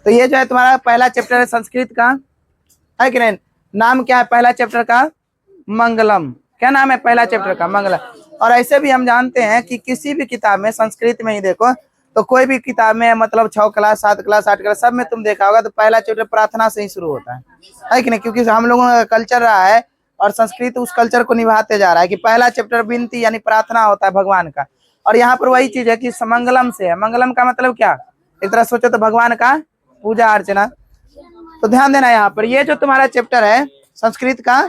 तो ये जो है तुम्हारा पहला चैप्टर है संस्कृत का, है कि नहीं। नाम क्या है पहला चैप्टर का? मंगलम। क्या नाम है पहला चैप्टर का? मंगलम। और ऐसे भी हम जानते हैं कि किसी भी किताब में, संस्कृत में ही देखो तो कोई भी किताब में मतलब 6 क्लास 7 क्लास 8 क्लास सब में तुम देखा होगा तो पहला चैप्टर प्रार्थना से ही शुरू होता है कि नहीं। क्योंकि हम लोगों का कल्चर रहा है और संस्कृत उस कल्चर को निभाते जा रहा है कि पहला चैप्टर विनती यानी प्रार्थना होता है भगवान का। और यहाँ पर वही चीज है कि मंगलम से है। मंगलम का मतलब क्या? एक तरह सोचो तो भगवान का पूजा अर्चना। तो ध्यान देना यहाँ पर, ये जो तुम्हारा चैप्टर है संस्कृत का,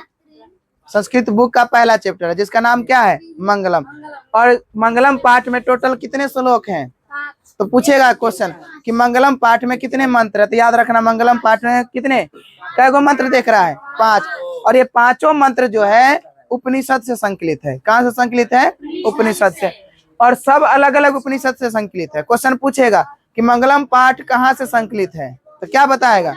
संस्कृत बुक का पहला चैप्टर है जिसका नाम क्या है? मंगलम। और मंगलम पाठ में टोटल कितने श्लोक हैं? तो पूछेगा क्वेश्चन कि मंगलम पाठ में कितने मंत्र है, तो याद रखना मंगलम पाठ में कितने, कै गो मंत्र देख रहा है? 5। और ये पांचों मंत्र जो है उपनिषद से संकलित है। कहाँ से संकलित है? उपनिषद से। और सब अलग अलग उपनिषद से संकलित है। क्वेश्चन पूछेगा कि मंगलम पाठ कहाँ से संकलित है, तो क्या बताएगा?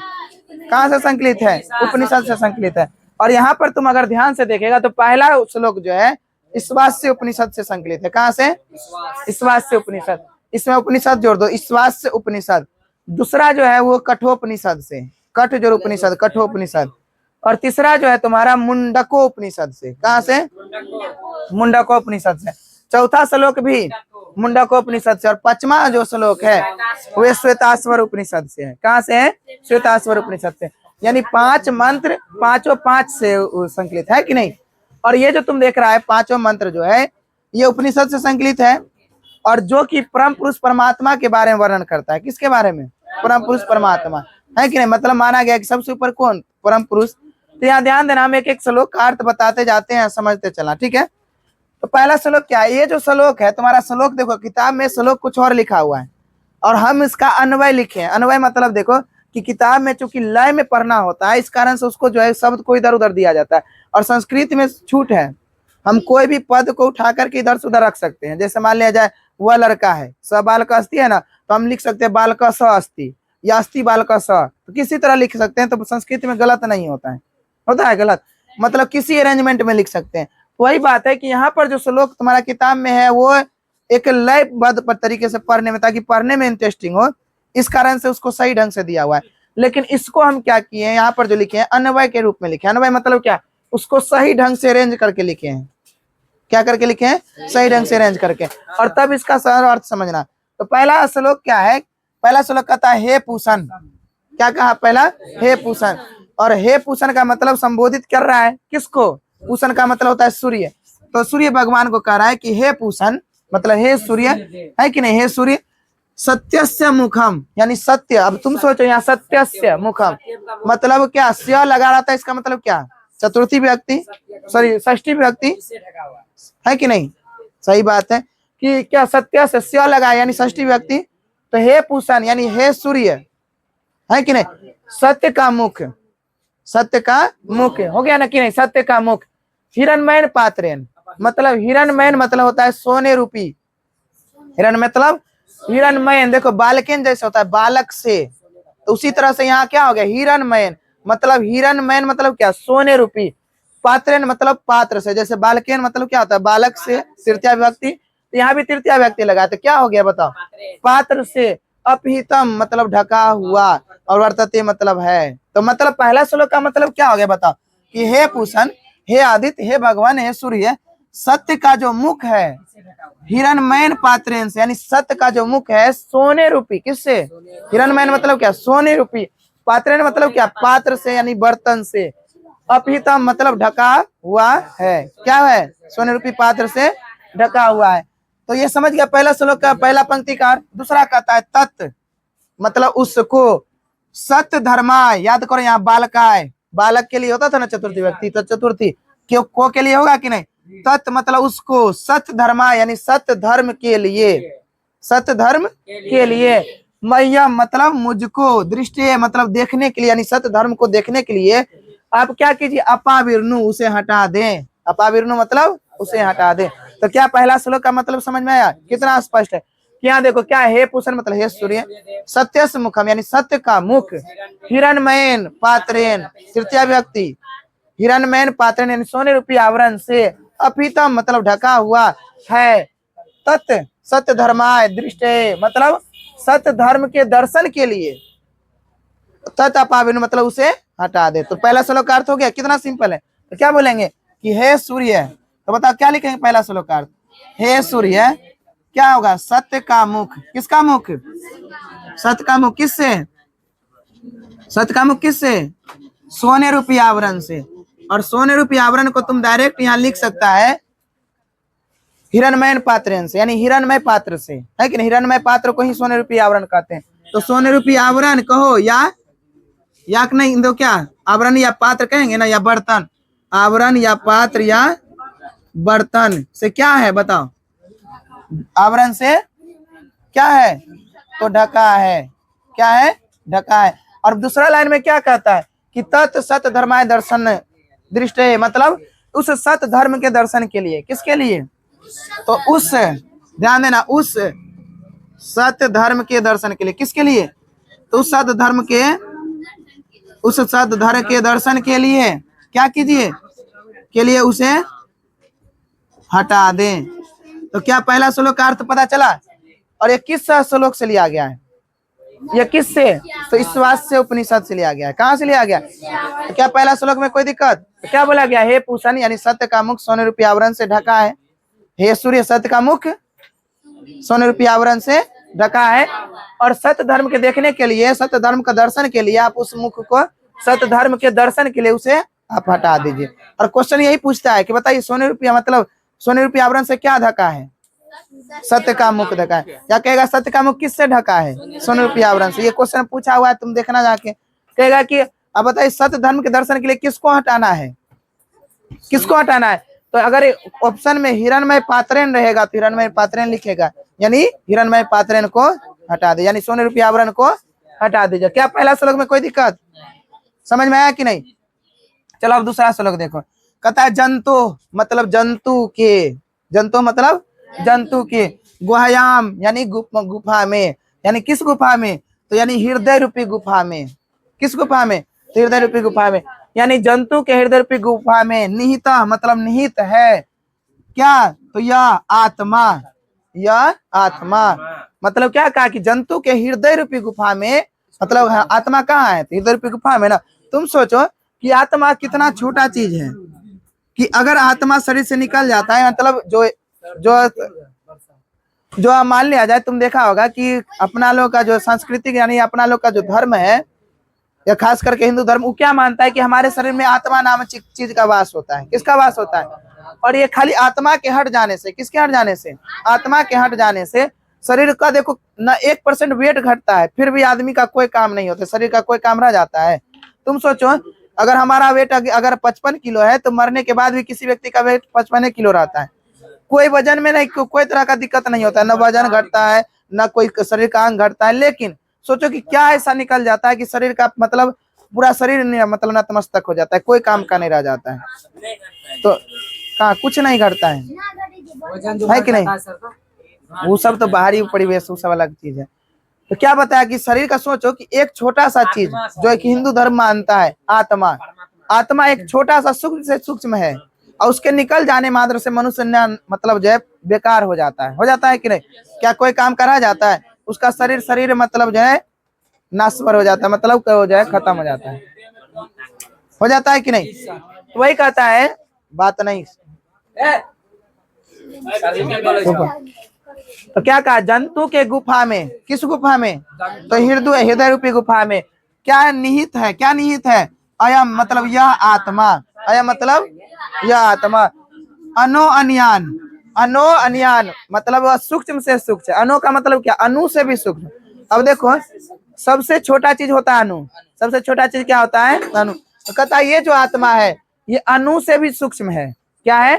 कहाँ से संकलित है? उपनिषद से संकलित है। और यहाँ पर तुम अगर ध्यान से देखेगा तो पहला श्लोक जो है ईश्वास्य उपनिषद से संकलित है। कहाँ से? ईश्वास्य उपनिषद। इसमें उपनिषद जोड़ दो, ईश्वास्य उपनिषद। दूसरा जो है वो कठोपनिषद से, कठ जोड़ उपनिषद, कठोपनिषद। और तीसरा जो है तुम्हारा मुंडकोपनिषद से। कहाँ से? मुंडकोपनिषद से। चौथा श्लोक भी मुंडकोपनिषद से। और पांचवा जो श्लोक है वे श्वेताश्वर उपनिषद से है। कहाँ से है? श्वेताश्वर उपनिषद से। यानी 5 मंत्र पांचों 5 से संकलित है कि नहीं। और ये जो तुम देख रहा है पांचों मंत्र जो है ये उपनिषद से संकलित है। और जो कि परम पुरुष परमात्मा के बारे में वर्णन करता है। किसके बारे में? परम पुरुष परमात्मा, है कि नहीं। मतलब माना गया कि सबसे ऊपर कौन? परम पुरुष। तो यहाँ ध्यान देना, हम एक एक श्लोक का अर्थ बताते जाते हैं, समझते चला, ठीक है। तो पहला श्लोक क्या है? ये जो श्लोक है तुम्हारा, श्लोक देखो किताब में श्लोक कुछ और लिखा हुआ है और हम इसका अन्वय लिखे हैं। अन्वय मतलब देखो कि किताब में चूंकि लय में पढ़ना होता है इस कारण से उसको जो है शब्द को इधर उधर दिया जाता है। और संस्कृत में छूट है, हम कोई भी पद को उठा करके इधर से उधर रख सकते हैं। जैसे मान लिया जाए वह लड़का है, स बालक अस्ति है ना, तो हम लिख सकते हैं बालक स अस्ति या अस्ति बालक स, तो किसी तरह लिख सकते हैं। तो संस्कृत में गलत नहीं होता है, होता है गलत, मतलब किसी अरेंजमेंट में लिख सकते हैं। वही बात है कि यहाँ पर जो श्लोक तुम्हारा किताब में है वो एक लयबद्ध तरीके से पढ़ने में, ताकि पढ़ने में इंटरेस्टिंग हो, इस कारण से उसको सही ढंग से दिया हुआ है। लेकिन इसको हम क्या किए हैं, यहाँ पर जो लिखे हैं अन्वय के रूप में लिखे। अन्वय मतलब क्या? उसको सही ढंग से अरेंज करके लिखे हैं। क्या करके लिखे हैं? सही ढंग से अरेंज करके, और तब इसका सरल अर्थ समझना। तो पहला श्लोक क्या है? पहला श्लोक कहता है हे पूषण। क्या कहा पहला? हे पूषण। और हे पूषण का मतलब संबोधित कर रहा है किसको? पूषण का मतलब होता है सूर्य। तो सूर्य भगवान को कह रहा है कि हे पूषण, मतलब हे सूर्य, है कि नहीं। हे सूर्य, सत्यस्य मुखम, यानी सत्य। अब तुम सोचो यहाँ सत्यस्य मुखम मतलब क्या? स्य लगा रहा था, इसका मतलब क्या? चतुर्थी विभक्ति, सॉरी षष्ठी विभक्ति, है कि नहीं। सही बात है कि क्या सत्य से स्य लगा यानी षष्ठी विभक्ति। तो हे पूषण यानी हे सूर्य, है कि नहीं। सत्य का मुख, सत्य का मुख हो गया ना कि नहीं। सत्य का मुख। हिरणमयन पात्रेन, मतलब हिरणमयन मतलब होता है सोने रूपी। हिरण मतलब हिरणमयन, देखो बालकेन जैसे होता है बालक से, तो उसी तरह से यहाँ क्या हो गया? हिरणमयन मतलब हिरणमयन मतलब क्या? सोने रूपी। पात्रेन मतलब पात्र से, जैसे बालकेन मतलब क्या होता है? बालक से, तृतीया विभक्ति। तो यहाँ भी तृतीया विभक्ति लगा, तो क्या हो गया बताओ? पात्र से। अपहितम मतलब ढका हुआ, और वर्तते मतलब है। तो मतलब पहला श्लोक का मतलब क्या हो गया बताओ? कि हे पूषण, हे आदित्य, हे भगवान, हे सूर्य, सत्य का जो मुख है हिरणमयन पात्रेन से, यानी सत्य का जो मुख है सोने रूपी। किससे? हिरणमयन मतलब क्या? सोने रूपी। पात्रेन मतलब क्या? पात्र से यानी बर्तन से। अपहितम मतलब ढका हुआ है। क्या है? सोने रूपी पात्र से ढका हुआ है। तो ये समझ गया पहला श्लोक का पहला पंक्ति का। दूसरा कहता है तत्, मतलब उसको। सत्य धर्माय, याद करो यहाँ बालकाय, बालक के लिए होता था ना चतुर्थी व्यक्ति, तो चतुर्थी क्यों को के लिए होगा कि नहीं। तत् मतलब उसको। सत्य धर्मा यानी सत्य धर्म के लिए, सत्य धर्म के लिए। मह्यम मतलब मुझको। दृष्टि मतलब देखने के लिए, यानी सत्य धर्म को देखने के लिए आप क्या कीजिए? अपाविर्णु, उसे हटा दें। अपाविर्णु मतलब उसे हटा दें। तो क्या पहला श्लोक का मतलब समझ में आया? कितना स्पष्ट है। यहाँ देखो क्या है? हे पूषण मतलब हे सूर्य, सत्यस्य मुखम यानी सत्य का मुख, हिरणमयन पात्रेन तृतीया विभक्ति, हिरणमयन पात्रेन यानी सोने रूपी आवरण से, अपहितम मतलब ढका हुआ है, तत् सत्य धर्माय दृष्टि मतलब सत्य धर्म के दर्शन के लिए, तत् अपाविन मतलब उसे हटा दे। तो पहला श्लोक का अर्थ हो गया, कितना सिंपल है। तो क्या बोलेंगे कि हे सूर्य, तो बताओ क्या लिखेंगे पहला श्लोक का अर्थ। हे सूर्य क्या होगा, सत्य का मुख। किसका मुख, सत्य का मुख। किससे, सत्य का मुख किससे, सोने रूपी आवरण से। और सोने रूपी आवरण को तुम डायरेक्ट यहाँ लिख सकता है हिरणमय पात्र से, यानी हिरणमय पात्र से, है कि नहीं। हिरणमय पात्र को ही सोने रूपी आवरण कहते हैं। तो सोने रूपी आवरण कहो या नहीं, तो क्या आवरण या पात्र कहेंगे ना, या बर्तन। आवरण या पात्र या बर्तन से क्या है बताओ, आवरण से क्या है, तो ढका है। क्या है, ढका है। और दूसरा लाइन में क्या कहता है कि तत् सत धर्माय दर्शन दृष्टि, मतलब उस सत धर्म के दर्शन के लिए। किसके लिए, तो उस, ध्यान देना, उस सत्य धर्म के दर्शन के लिए। किसके लिए, तो उस सत्य धर्म के, उस सत्य धर्म के दर्शन के लिए क्या कीजिए, के लिए उसे हटा दें। तो क्या पहला श्लोक का अर्थ पता चला। और ये किस श्लोक से लिया गया है, ये किससे, तो ईश्वास्य उपनिषद से लिया गया है। कहाँ से लिया गया, तो क्या पहला श्लोक में कोई दिक्कत, तो क्या बोला गया, हे पूषण यानी सत्य का मुख सोने रूपी आवरण से ढका है। हे सूर्य सत्य का मुख सोने रूपी आवरण से ढका है। और सत्य धर्म के देखने के लिए, सत्य धर्म का दर्शन के लिए आप उस मुख को, सत्य धर्म के दर्शन के लिए उसे आप हटा दीजिए। और क्वेश्चन यही पूछता है कि बताइए सोने रूपी मतलब सोने रूपी आवरण से क्या ढका है, सत्य का मुख ढका है। क्या कहेगा, सत्य का मुख किससे ढका है, सोने रूपी आवरण से। ये क्वेश्चन पूछा हुआ है, तुम देखना जाके। कहेगा कि अब बताइए सत्य धर्म के दर्शन के लिए किसको हटाना है, किसको हटाना है। तो अगर ऑप्शन में हिरणमय पात्रेन रहेगा तो हिरणमय पात्रेन लिखेगा, यानी हिरणमय पात्रेन को हटा दे, यानी सोने रूपी आवरण को हटा दीजिए। क्या पहला श्लोक में कोई दिक्कत, समझ में आया कि नहीं। चलो अब दूसरा श्लोक देखो। कहता है जंतु मतलब जंतु के, जंतु मतलब जंतु के, गुहायाम यानी गुफा में, यानी किस गुफा में, तो यानी हृदय रूपी गुफा में। किस गुफा में, तो हृदय रूपी गुफा में, यानी जंतु के हृदय रूपी गुफा में निहित मतलब निहित है क्या, तो यह आत्मा, यह आत्मा। मतलब क्या कहा कि जंतु के हृदय रूपी गुफा में, मतलब आत्मा कहाँ है, तो हृदय रूपी गुफा में ना। तुम सोचो कि आत्मा कितना छोटा चीज है, कि अगर आत्मा शरीर से निकल जाता है, मतलब जो मान लिया जाए, तुम देखा होगा कि अपना लोग का जो सांस्कृतिक यानी अपना लोग का जो धर्म है, या खास करके हिंदू धर्म, वो क्या मानता है कि हमारे शरीर में आत्मा नामक चीज का वास होता है। किसका वास होता है, और ये खाली आत्मा के हट जाने से, किसके हट जाने से, आत्मा के हट जाने से शरीर का देखो न 1% वेट घटता है, फिर भी आदमी का कोई काम नहीं होता, शरीर का कोई काम रह जाता है। तुम सोचो अगर हमारा वेट अगर 55 किलो है, तो मरने के बाद भी किसी व्यक्ति का वेट 55 किलो रहता है। कोई वजन में नहीं, कोई तरह का दिक्कत नहीं होता है, न वजन घटता है, न कोई शरीर का अंग घटता है। लेकिन सोचो कि क्या ऐसा निकल जाता है कि शरीर का मतलब पूरा शरीर मतलब नतमस्तक हो जाता है, कोई काम का नहीं रह जाता है। तो कहाँ कुछ नहीं घटता है कि नहीं, वो सब तो बाहरी परिवेश, वो सब अलग चीज है। तो क्या बताया कि शरीर का, सोचो कि एक छोटा सा चीज जो एक हिंदू धर्म मानता है, आत्मा, आत्मा एक छोटा सा सूक्ष्म से सूक्ष्म है, और उसके निकल जाने मात्र से मनुष्य मतलब जो है बेकार हो जाता है कि नहीं। क्या कोई काम करा जाता है, उसका शरीर मतलब जो है नाश्वर हो जाता है, मतलब हो जाए खत्म हो जाता है कि नहीं। तो वही कहता है, बात नहीं। तो क्या कहा, जंतु के गुफा में, किस गुफा में, तो हृदय रूपी गुफा में क्या निहित है, क्या निहित है, अयम मतलब यह आत्मा, अयम मतलब यह आत्मा, अनो अन्यान, अनो अन्यान मतलब सूक्ष्म से सूक्ष्म, अनो का मतलब क्या, अनु से भी सूक्ष्म। अब देखो सबसे छोटा चीज होता है अनु, सबसे छोटा चीज क्या होता है, अनु। तो कहता है ये जो आत्मा है ये अनु से भी सूक्ष्म है, क्या है,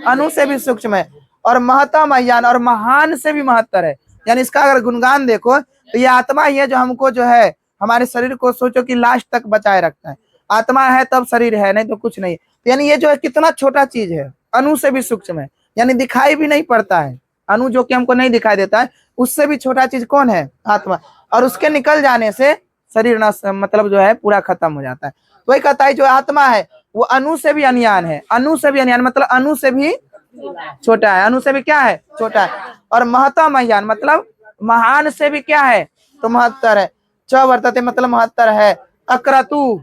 अनु से भी सूक्ष्म है, और महतम अज्ञान और महान से भी महत्तर है। यानी इसका अगर गुणगान देखो तो ये आत्मा ही है जो हमको जो है हमारे शरीर को, सोचो कि लास्ट तक बचाए रखता है। आत्मा है तब शरीर है, नहीं तो कुछ नहीं। तो यानी ये जो है कितना छोटा चीज है, अनु से भी सूक्ष्म है, यानी दिखाई भी नहीं पड़ता है। अनु जो कि हमको नहीं दिखाई देता है, उससे भी छोटा चीज कौन है, आत्मा। और उसके निकल जाने से शरीर मतलब जो है पूरा खत्म हो जाता है। तो वही कहता है जो आत्मा है वो अनु से भी अनयान है, अनु से भी अनयान मतलब अनु से भी छोटा है, अनु से भी क्या है, छोटा है। और महतम अज्ञान मतलब महान से भी क्या है, तो महत्तर है। च वर्तते मतलब महत्तर है, अक्रतु,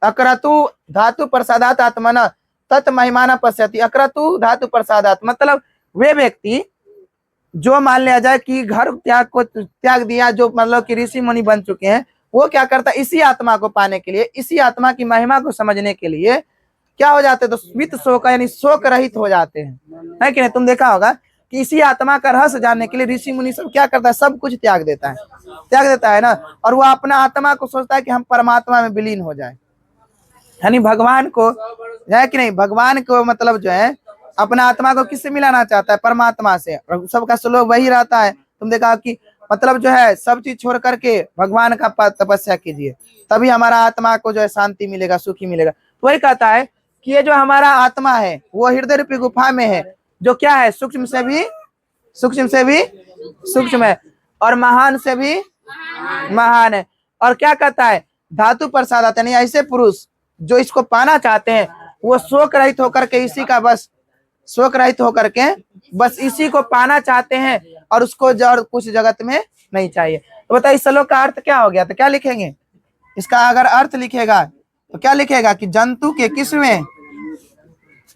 अक्रतु धातु प्रसादात आत्मन तत् महिमान पश्यति। अक्रतु धातु प्रसादात मतलब वे व्यक्ति जो मान लिया जाए कि घर त्याग को त्याग दिया, जो मतलब कि ऋषि मुनि बन चुके हैं, वो क्या करता है, इसी आत्मा को पाने के लिए, इसी आत्मा की महिमा को समझने के लिए क्या हो जाते हैं, तो स्मित शोक यानी शोक रहित हो जाते हैं, है कि नहीं। तुम देखा होगा कि इसी आत्मा का रहस्य जानने के लिए ऋषि मुनि सब क्या करता है, सब कुछ त्याग देता है ना, और वो अपना आत्मा को सोचता है कि हम परमात्मा में विलीन हो जाए, यानी भगवान को, है कि नहीं, भगवान को मतलब जो है अपना आत्मा को किससे मिलाना चाहता है, परमात्मा से। और सबका श्लोक वही रहता है, तुम देखा कि मतलब जो है सब चीज छोड़ करके भगवान का तपस्या कीजिए, तभी हमारा आत्मा को जो है शांति मिलेगा, सुखी मिलेगा। तो वही कहता है कि ये जो हमारा आत्मा है वो हृदय रूपी गुफा में है, जो क्या है, सूक्ष्म से भी सूक्ष्म है और महान से भी महान है। और क्या कहता है, धातु प्रसाद आते नहीं, ऐसे पुरुष जो इसको पाना चाहते हैं वो शोक रहित होकर के इसी का बस, शोक रहित होकर के बस इसी को पाना चाहते हैं, और उसको और कुछ जगत में नहीं चाहिए। तो बताइए इस श्लोक का अर्थ क्या हो गया, तो क्या लिखेंगे इसका, अगर अर्थ लिखेगा तो क्या लिखेगा कि जंतु के किस में,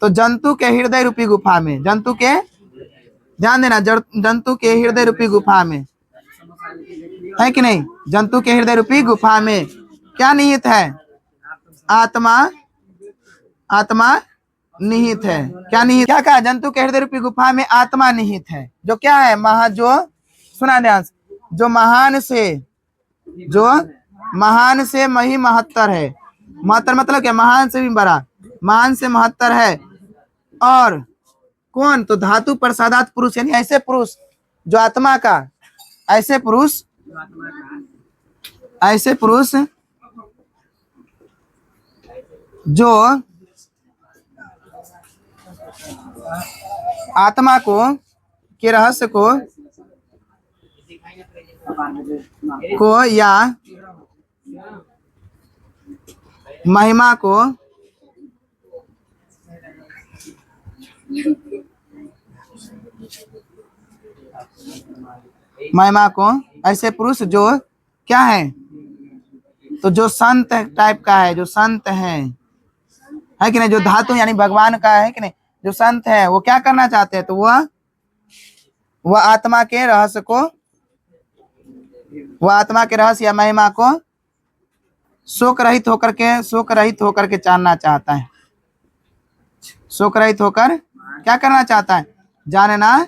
तो जंतु के हृदय रूपी गुफा में, जंतु के, ध्यान देना, जंतु के हृदय रूपी गुफा में, है कि नहीं, जंतु के हृदय रूपी गुफा में क्या निहित है, आत्मा, आत्मा निहित है। क्या निहित, क्या कहा, जंतु के हृदय रूपी गुफा में आत्मा निहित है, जो क्या है, महा, जो सुना ध्यान, जो महान से मही महत्तर है, महत्तर मतलब क्या, महान से भी बड़ा, महान से महत्तर है। और कौन, तो धातु प्रसादात पुरुष, यानी ऐसे पुरुष जो आत्मा का, ऐसे पुरुष जो आत्मा को के रहस्य को या महिमा को ऐसे पुरुष जो क्या है, तो जो संत टाइप का है, जो संत है कि नहीं, जो धातु यानी भगवान का है कि नहीं, जो संत है वो क्या करना चाहते हैं, तो वह आत्मा के रहस्य को, वह आत्मा के रहस्य या महिमा को शोक रहित होकर के जानना चाहता है, शोक रहित होकर क्या करना चाहता है, जानना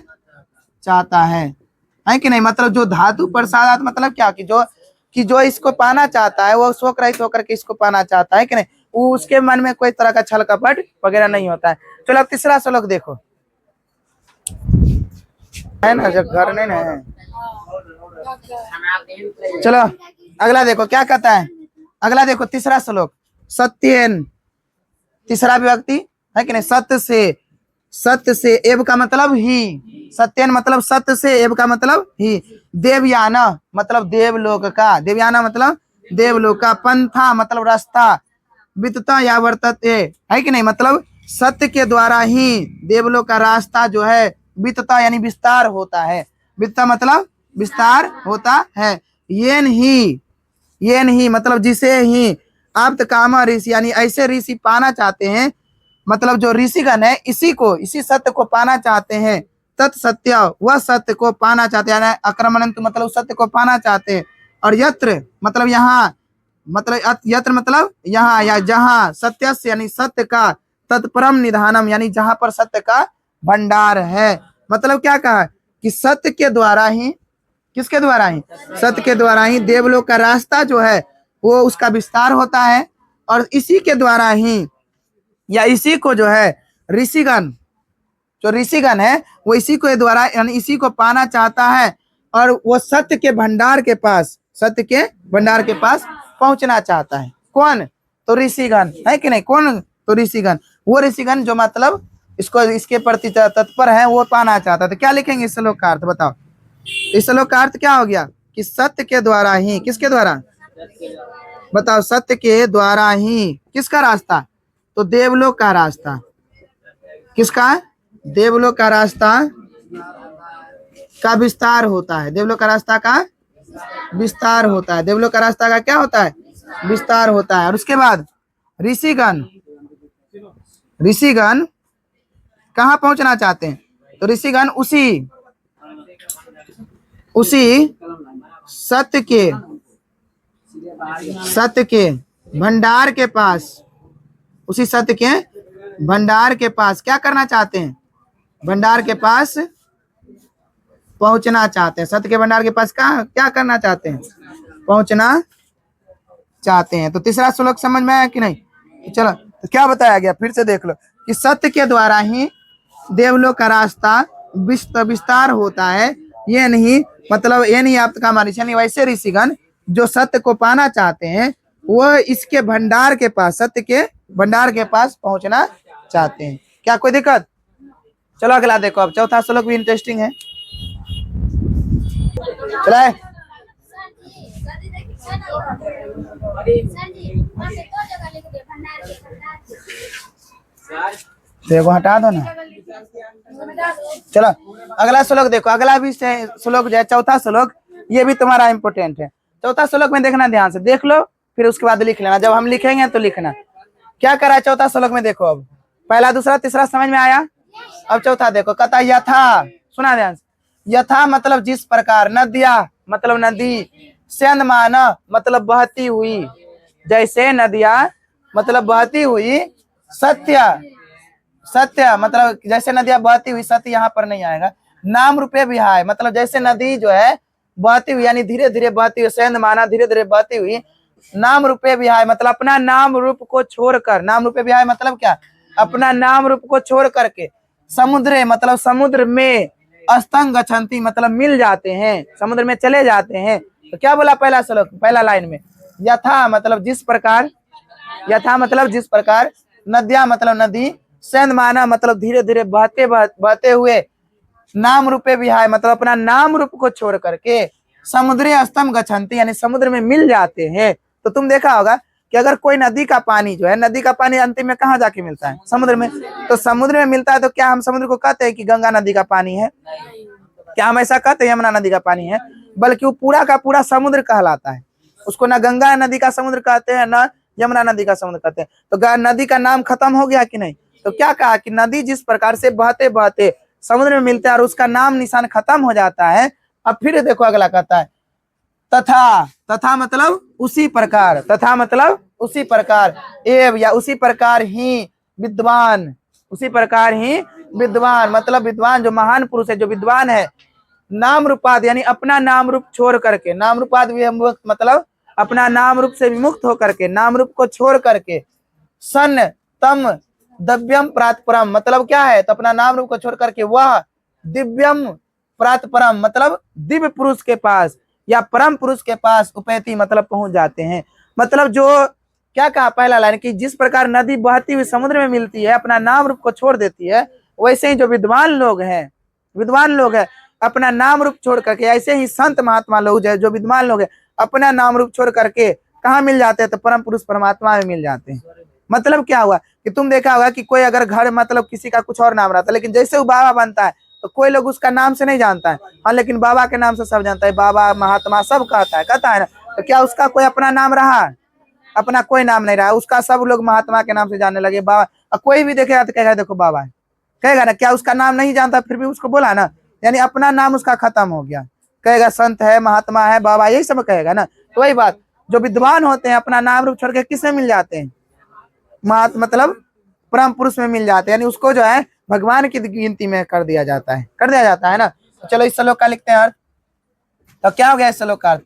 चाहता है कि नहीं। मतलब जो धातु प्रसादात मतलब क्या, कि जो इसको पाना चाहता है वो शोक रहित होकर के इसको पाना चाहता है कि नहीं, वो उसके मन में कोई तरह का छल कपट वगैरह नहीं होता है। चलो अब तीसरा श्लोक देखो, है ना, जब घर नहीं है। चलो अगला देखो क्या कहता है, अगला देखो तीसरा श्लोक, सत्येन, तीसरा विभक्ति है कि नहीं, सत्य से एव का मतलब ही, सत्येन मतलब सत्य से, एव का मतलब ही, देवयाना मतलब देवलोक का, देवयाना मतलब देवलोक का, पंथा मतलब रास्ता, वितता या वर्तते है कि नहीं, मतलब सत्य के द्वारा ही देवलोक का रास्ता जो है वितता यानी विस्तार होता है, वितता मतलब विस्तार होता है। येन ही मतलब जिसे ही, आप्त कामा ऋषि यानी ऐसे ऋषि पाना चाहते हैं, मतलब जो ऋषिगण है इसी सत्य को पाना चाहते हैं, तत्सत्य वह सत्य को पाना चाहते हैं, आक्रमण मतलब सत्य को पाना चाहते हैं। और यत्र मतलब यहाँ, मतलब यत्र मतलब यहाँ या जहाँ, सत्यस्य यानी सत्य का, तत्परम निधानम यानी जहाँ पर सत्य का भंडार है। मतलब क्या कहा कि सत्य के द्वारा ही, किसके द्वारा ही, सत्य के द्वारा ही देवलोक का रास्ता जो है वो उसका विस्तार होता है, और इसी के द्वारा ही या इसी को जो है ऋषिगण, जो ऋषिगण है वो इसी को द्वारा यानी इसी को पाना चाहता है, और वो सत्य के भंडार के पास पहुंचना चाहता है। कौन, तो ऋषिगण है कि नहीं, कौन, तो ऋषिगण, वो ऋषिगण जो मतलब इसको इसके प्रति तत्पर है वो पाना चाहता है। तो क्या लिखेंगे इस श्लोक का अर्थ बताओ, इस श्लोक का अर्थ क्या हो गया कि सत्य के द्वारा ही, किसके द्वारा बताओ, सत्य के द्वारा ही किसका रास्ता, तो देवलोक का रास्ता, किसका, देवलोक का रास्ता का विस्तार होता है, देवलोक का रास्ता का विस्तार होता है, देवलोक का रास्ता का क्या होता है, विस्तार होता है। और उसके बाद ऋषिगण, ऋषिगण कहाँ पहुंचना चाहते हैं? तो ऋषिगण उसी सत्य के भंडार के पास, उसी सत्य के भंडार के पास क्या करना चाहते हैं? भंडार के पास पहुंचना चाहते हैं। सत्य के भंडार के पास क्या करना चाहते हैं? पहुंचना चाहते हैं। तो तीसरा श्लोक समझ में आया कि नहीं? तो चलो, तो क्या बताया गया फिर से देख लो कि सत्य के द्वारा ही देवलोक का रास्ता विस्तार होता है। ये नहीं मतलब ये नहीं आप का नहीं, वैसे ऋषिगण जो सत्य को पाना चाहते हैं वो इसके भंडार के पास, सत्य के भंडार के पास पहुंचना चाहते हैं। क्या कोई दिक्कत? चलो अगला देखो। अब चौथा श्लोक भी इंटरेस्टिंग है। चला है? देखो हटा दो ना। चलो अगला श्लोक देखो। अगला भी श्लोक जो है चौथा श्लोक, ये भी तुम्हारा इंपोर्टेंट है। चौथा श्लोक में देखना, ध्यान से देख लो, फिर उसके बाद लिख लेना। जब हम लिखेंगे तो लिखना। क्या करा है चौथा श्लोक में? देखो अब पहला दूसरा तीसरा समझ में आया। अब चौथा देखो, कहता यथा, सुना ध्यान से, यथा मतलब जिस प्रकार, नदिया मतलब नदी, स्यंदमान मतलब बहती हुई, जैसे नदियां मतलब बहती हुई, सत्य मतलब जैसे नदियां बहती हुई, सत्य यहाँ पर नहीं आएगा। नाम रूपे विहाय मतलब जैसे नदी जो है बहती हुई, यानी धीरे धीरे बहती हुई, स्यंदमाना धीरे धीरे बहती हुई, नाम रूपे विहाय मतलब अपना नाम रूप को छोड़कर, नाम रूपे विहाय मतलब क्या? अपना नाम रूप को छोड़ करके, समुद्र मतलब समुद्र में, अस्तंग गच्छन्ति मतलब मिल जाते हैं, समुद्र में चले जाते हैं। तो क्या बोला पहला श्लोक, पहला लाइन में? यथा मतलब जिस प्रकार, यथा मतलब जिस प्रकार, नदिया मतलब नदी, स्यंदमाना मतलब धीरे धीरे बहते हुए, नाम रूपे विहाय मतलब अपना नाम रूप को छोड़ करके, समुद्री अस्तम गच्छन्ति यानी समुद्र में मिल जाते हैं। तो तुम देखा होगा कि अगर कोई नदी का पानी जो है, नदी का पानी अंतिम में कहाँ जाके मिलता है? समुद्र में। तो समुद्र में मिलता है तो क्या हम समुद्र को कहते हैं कि गंगा नदी का पानी है? क्या हम ऐसा कहते हैं यमुना नदी का पानी है? बल्कि वो पूरा का पूरा समुद्र कहलाता है। उसको ना गंगा नदी का समुद्र कहते हैं ना यमुना नदी का समुद्र कहते हैं। तो नदी का नाम खत्म हो गया कि नहीं? तो क्या कहा कि नदी जिस प्रकार से बहते बहते समुद्र में मिलता है और उसका नाम निशान खत्म हो जाता है। अब फिर देखो अगला कहता है तथा, तथा मतलब उसी प्रकार, तथा मतलब उसी प्रकार, एव या उसी प्रकार ही विद्वान, उसी प्रकार ही विद्वान मतलब विद्वान जो महान पुरुष है, जो विद्वान है, नाम रूपाद यानी अपना नाम रूप छोड़ करके, नाम रूपाद मतलब अपना नाम रूप से विमुक्त होकर के, नाम रूप को छोड़ करके, सन तम दिव्यम प्रातपरम मतलब क्या है? तो अपना नाम रूप को छोड़ करके वह दिव्यम प्रातपरम मतलब दिव्य पुरुष के पास या परम पुरुष के पास, उपैति मतलब पहुंच जाते हैं। मतलब जो क्या कहा पहला लाइन कि जिस प्रकार नदी बहती हुई समुद्र में मिलती है, अपना नाम रूप को छोड़ देती है, वैसे ही जो विद्वान लोग हैं, विद्वान लोग हैं अपना नाम रूप छोड़ करके, ऐसे ही संत महात्मा लोग जो विद्वान लोग हैं अपना नाम रूप छोड़ करके कहाँ मिल जाते हैं? तो परम पुरुष परमात्मा में मिल जाते हैं। मतलब क्या हुआ कि तुम देखा होगा कि कोई अगर घर मतलब किसी का कुछ और नाम रहता है, लेकिन जैसे वो बाबा बनता है तो कोई लोग उसका नाम से नहीं जानता है, हाँ, लेकिन बाबा के नाम से सब जानता है, बाबा महात्मा सब कहता है ना। तो क्या उसका कोई अपना नाम रहा? अपना कोई नाम नहीं रहा, उसका सब लोग महात्मा के नाम से जानने लगे, बाबा। और कोई भी देखेगा तो कहेगा देखो बाबा है, कहेगा ना। क्या उसका नाम नहीं जानता फिर भी उसको बोला ना, यानी अपना नाम उसका खत्म हो गया। कहेगा संत है, महात्मा है, बाबा, यही सब कहेगा ना। तो वही बात, जो विद्वान होते हैं अपना नाम रूप छोड़ के किसमें मिल जाते हैं? मतलब परम पुरुष में मिल जाते हैं, यानी उसको जो है भगवान की गिनती में कर दिया जाता है ना। तो चलो इस श्लोक का लिखते हैं अर्थ। तो क्या हो गया इस श्लोक का अर्थ?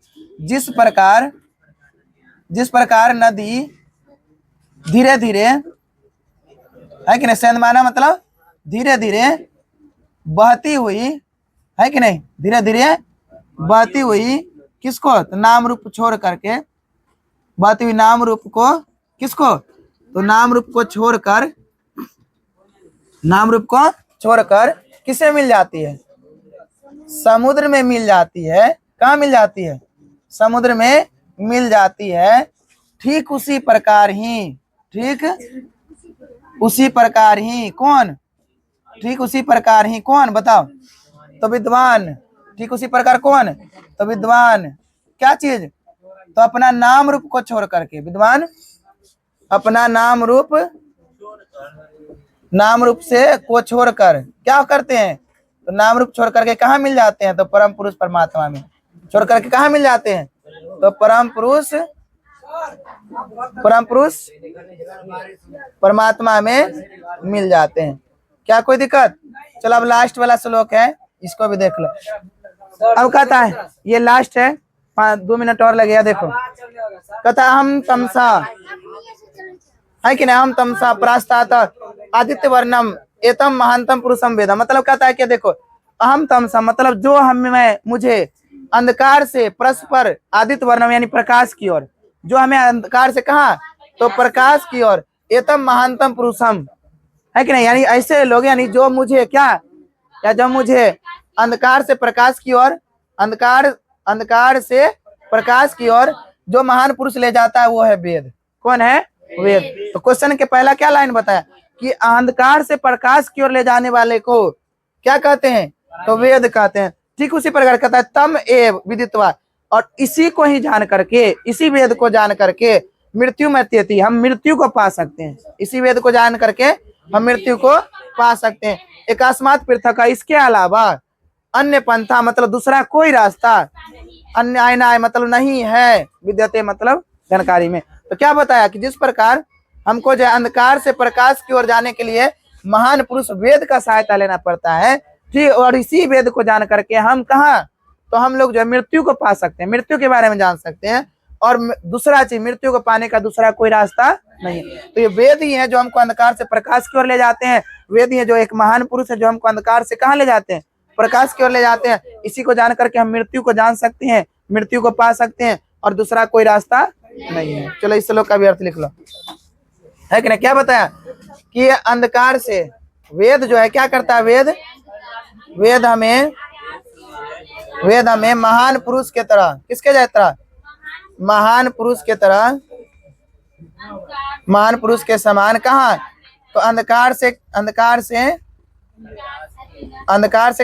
जिस प्रकार नदी धीरे धीरे है कि नहीं, स्यंदमाना मतलब धीरे धीरे बहती हुई है कि नहीं, धीरे धीरे बहती हुई किसको? तो नाम रूप छोड़ करके बहती हुई नाम रूप को, किसको? तो नाम रूप को छोड़कर, नाम रूप को छोड़कर किसे मिल जाती है? समुद्र में मिल जाती है। कहाँ मिल जाती है? समुद्र में मिल जाती है। ठीक उसी प्रकार ही, ठीक उसी प्रकार ही कौन? ठीक उसी प्रकार ही कौन बताओ? तो विद्वान। ठीक उसी प्रकार कौन? तो विद्वान। क्या चीज? तो अपना नाम रूप को छोड़ करके, विद्वान अपना नाम रूप से को छोड़कर क्या करते हैं, तो नाम रूप छोड़ करके कहाँ मिल जाते हैं, तो परम पुरुष परमात्मा में। छोड़ करके कहाँ मिल जाते हैं, तो परम पुरुष परमात्मा में मिल जाते हैं। क्या कोई दिक्कत? चलो अब लास्ट वाला श्लोक है, इसको भी देख लो। अब कहता है, ये लास्ट है, 2 मिनट और लगेगा। देखो कहता हम तमसा है कि नहीं, हम तमसा प्रास्तात आदित्य वर्णम एतम महानतम पुरुषम वेदा। मतलब कहता है कि देखो अहम तमसा मतलब जो हमें मुझे अंधकार से परस्पर आदित्य वर्णम यानी प्रकाश की ओर, जो हमें अंधकार से कहा तो प्रकाश की ओर, एतम महानतम पुरुषम है कि नहीं, यानी ऐसे लोग यानी जो मुझे क्या जब मुझे अंधकार से प्रकाश की ओर, अंधकार से प्रकाश की ओर जो महान पुरुष ले जाता है वो है वेद। कौन है? वेद। तो क्वेश्चन के पहला क्या लाइन बताया कि अंधकार से प्रकाश की ओर ले जाने वाले को क्या कहते हैं, तो वेद कहते हैं। ठीक उसी प्रकार कहता है तम एव विदित्वा, और इसी को ही जान करके, इसी वेद को जान करके मृत्यु में त्यति, हम मृत्यु को पा सकते हैं। इसी वेद को जान करके हम मृत्यु को पा सकते हैं। एकास्मात पृथक, इसके अलावा अन्य पंथा मतलब दूसरा कोई रास्ता, अन्य आयनाय मतलब नहीं है, विद्यते मतलब जानकारी में। तो क्या बताया कि जिस प्रकार हमको जो अंधकार से प्रकाश की ओर जाने के लिए महान पुरुष वेद का सहायता लेना पड़ता है, ठीक, और इसी वेद को जान करके हम कहाँ, तो हम लोग जो है मृत्यु को पा सकते हैं, मृत्यु के बारे में जान सकते हैं। और दूसरा चीज, मृत्यु को पाने का दूसरा कोई रास्ता नहीं है। तो ये वेद ही है जो हमको अंधकार से प्रकाश की ओर ले जाते हैं। वेद ही है जो एक महान पुरुष है जो हमको अंधकार से कहाँ ले जाते हैं, प्रकाश की ओर ले जाते हैं। इसी को जान करके हम मृत्यु को जान सकते हैं, मृत्यु को पा सकते हैं, और दूसरा कोई रास्ता नहीं है। चलो इस श्लोक का भी अर्थ लिख लो, है कि नहीं। क्या बताया कि अंधकार से वेद जो है क्या करता है, वेद हमें महान पुरुष के तरह, किसके तरह, महान पुरुष के तरह, महान पुरुष के समान कहाँ, तो अंधकार से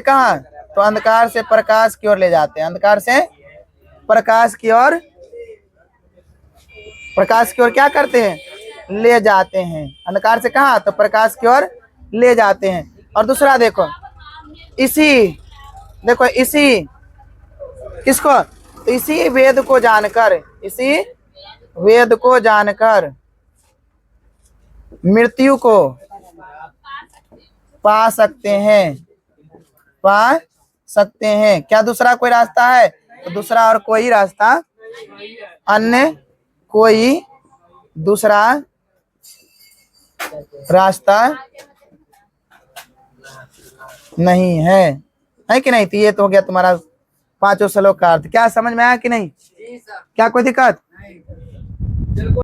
कहाँ, तो अंधकार से प्रकाश की ओर ले जाते हैं। अंधकार से प्रकाश की ओर क्या करते हैं, ले जाते हैं। अंधकार से कहाँ, तो प्रकाश की ओर ले जाते हैं। और दूसरा देखो इसी किसको, तो इसी वेद को जानकर मृत्यु को पा सकते हैं। क्या दूसरा कोई रास्ता है, तो दूसरा और कोई रास्ता, अन्य कोई दूसरा रास्ता नहीं है कि नहीं। तो ये तो हो गया तुम्हारा 5 श्लोक का अर्थ। क्या समझ में आया कि नहीं? क्या कोई दिक्कत?